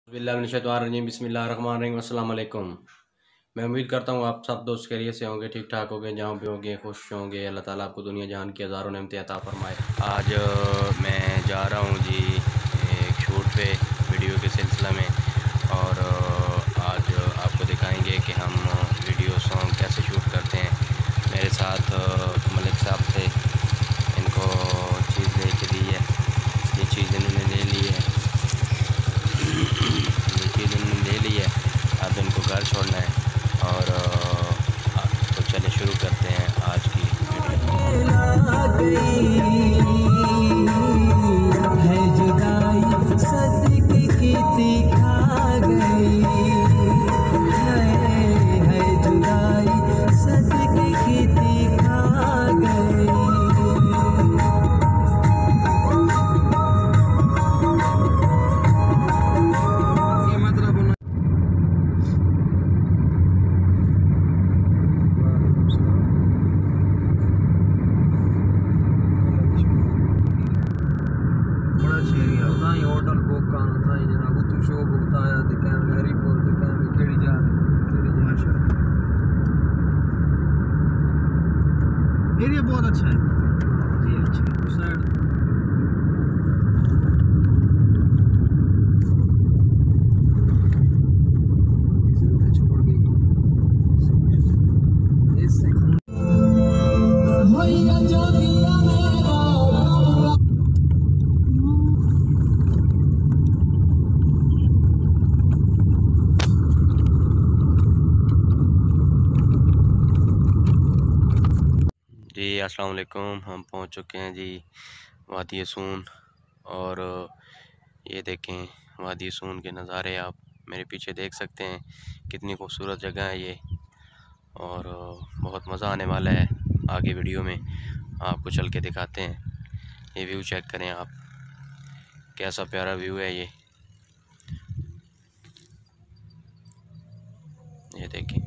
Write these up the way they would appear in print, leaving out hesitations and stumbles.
बिस्मिल्लाहिर्रहमानिर्रहीम अस्सलाम वालेकुम। मैं उम्मीद करता हूँ आप सब दोस्त खैरियत से होंगे, ठीक ठाक होंगे, जहाँ भी होंगे खुश होंगे। अल्लाह ताला आपको दुनिया जहान की हज़ारों नेमतें अता फरमाए। आज मैं जा रहा हूँ जी एक शूट पे वीडियो के सिलसिला में, और आज आपको दिखाएंगे कि हम वीडियो सॉन्ग कैसे शूट करते हैं। मेरे साथ मलिक साहब थे, इनको चीज़ लेके दी है, ये चीज़ इन्होंने ले ली है, अब इनको घर छोड़ना है। और तो चलिए शुरू करते हैं आज की होटल बुक करना था जनाब, उतो शो बुक आया ते कैम हरीपुर ते कैम केड़ी जा एरिया बहुत अच्छा है जी, अच्छा साइड छोड़ गई इससे जी अस्सलाम वालेकुम। हम पहुंच चुके हैं जी वादी सून, और ये देखें वादी सून के नज़ारे आप मेरे पीछे देख सकते हैं। कितनी खूबसूरत जगह है ये, और बहुत मज़ा आने वाला है। आगे वीडियो में आपको चल के दिखाते हैं। ये व्यू चेक करें आप, कैसा प्यारा व्यू है ये देखें,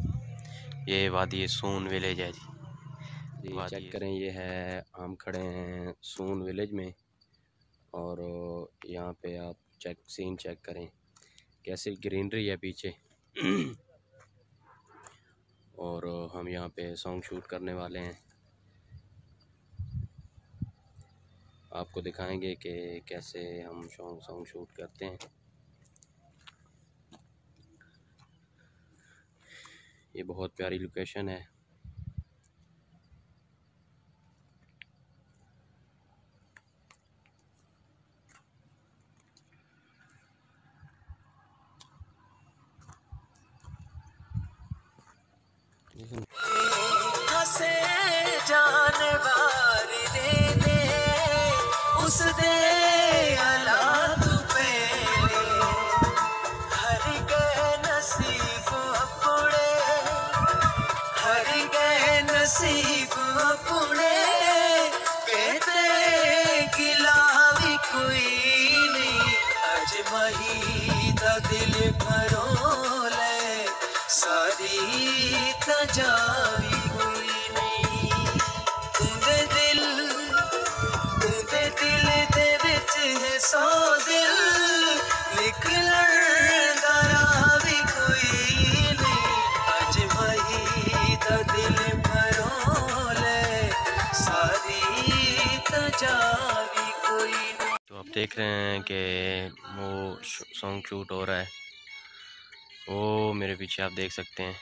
ये वादी सून विलेज है जी। चेक करें, ये है, हम खड़े हैं सून विलेज में, और यहाँ पे आप सीन चेक करें, कैसी ग्रीनरी है पीछे। और हम यहाँ पे सॉन्ग शूट करने वाले हैं, आपको दिखाएंगे कि कैसे हम सॉन्ग शूट करते हैं। ये बहुत प्यारी लोकेशन है। हसे जानवर दे दे उस दे अला तू पहले हर गए नसीब अपने, हर गए नसीब अपने, कहते गिला भी कोई नहीं। अज मही दा दिल भरोले सारी तजावी कोई नहीं। तुंदे दिल दे विच है सौ दिल, निकलण दा राह भी कोई नहीं। अज मही दा दिल भरोले सारी तजावी कोई नहीं। तो आप देख रहे हैं कि वो सॉन्ग शूट हो रहा है, वो मेरे पीछे आप देख सकते हैं।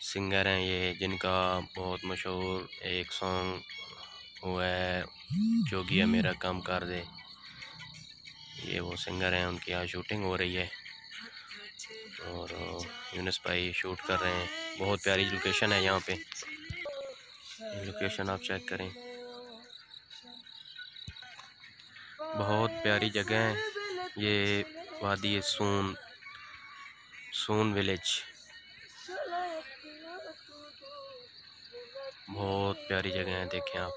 सिंगर हैं ये, जिनका बहुत मशहूर एक सॉन्ग हुआ है, जोगिया मेरा काम कर दे। ये वो सिंगर हैं, उनकी यहाँ शूटिंग हो रही है, और यूनुस भाई शूट कर रहे हैं। बहुत प्यारी लोकेशन है यहाँ पे, लोकेशन आप चेक करें, बहुत प्यारी जगह है ये वादी सून विलेज। बहुत प्यारी जगह है, देखें आप।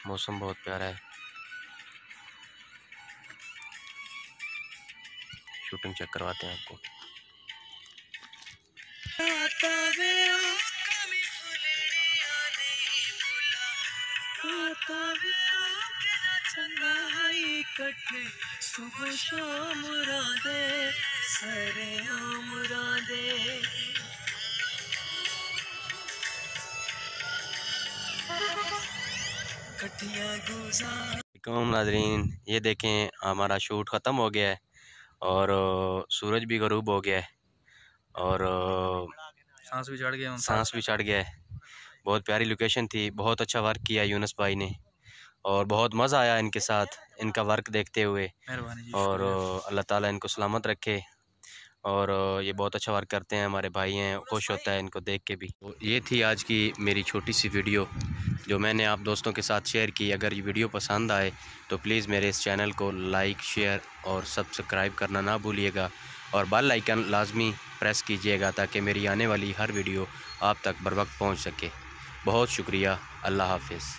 मौसम बहुत प्यारा है, शूटिंग चेक करवाते हैं आपको। संगाई कट्ठे सुबह शाम मुरादे सरे मुरादे कटिया गुजार। नाज़रीन, ये देखें हमारा शूट ख़त्म हो गया है और सूरज भी ग़रूब हो गया है और सांस भी चढ़ गया, है। बहुत प्यारी लोकेशन थी, बहुत अच्छा वर्क किया यूनुस भाई ने और बहुत मज़ा आया इनके साथ इनका वर्क देखते हुए। और अल्लाह ताला इनको सलामत रखे और ये बहुत अच्छा वर्क करते हैं, हमारे भाई हैं, खुश होता है इनको देख के भी। तो ये थी आज की मेरी छोटी सी वीडियो जो मैंने आप दोस्तों के साथ शेयर की। अगर ये वीडियो पसंद आए तो प्लीज़ मेरे इस चैनल को लाइक, शेयर और सब्सक्राइब करना ना भूलिएगा और बेल आइकन लाजमी प्रेस कीजिएगा ताकि मेरी आने वाली हर वीडियो आप तक बर वक्त पहुँच सके। बहुत शुक्रिया। अल्लाह हाफ़िज़।